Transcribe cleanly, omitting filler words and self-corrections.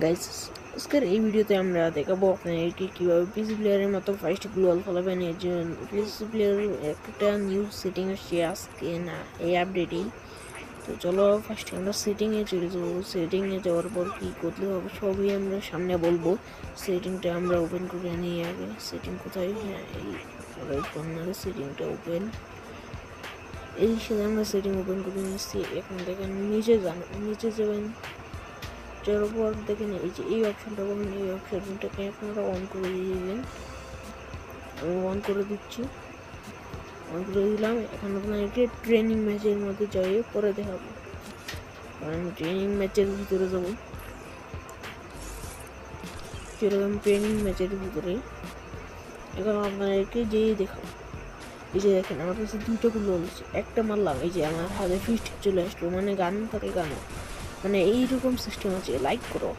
Guys, আজকের এই ভিডিওতে আমরা দেখাবো আপনাদেরকে কীভাবে পিসি প্লেয়ারের মতো ফার্স্ট গ্লোয়াল ফলাবেন। এর জন্য পিসি প্লেয়ারের একটা নিউ সেটিং আসছে আজকে না এই আপডেটেই। তো চলো ফার্স্টে আমরা সেটিংয়ে চলে যাবো। সেটিংয়ে যাওয়ার পর কী করতে হবে সবই আমরা সামনে বলবো। সেটিংটা আমরা ওপেন করে নিই আগে। সেটিং কোথায়? হ্যাঁ, এই রাইট কর্নারে সেটিংটা ওপেন। এই সাথে আমরা সেটিং ওপেন করে নিচ্ছি। এখন দেখেন নিচে যাবেন। যাওয়ার পর দেখেন এই যে এই অপশনটা পাবেন, এই অপশনটাকে আপনারা অন করে দিয়ে দেবেন। আমি অন করে দিচ্ছি, অন করে দিলাম। এখন আপনাদেরকে ট্রেনিং ম্যাচের মধ্যে যাই পরে দেখাবো। আমি ট্রেনিং ম্যাচের ভিতরে যাবো, যেরকম ট্রেনিং ম্যাচের ভিতরে এখন আপনাদেরকে যেই দেখাবো। এই যে দেখেন আমার কাছে দুটো গুলো হচ্ছে, একটা মারলাম এই যে আমার হাতে ফিস্ট চলে আসলো, মানে গান থাকে গান, মানে এইরকম সিস্টেম আছে। লাইক করো।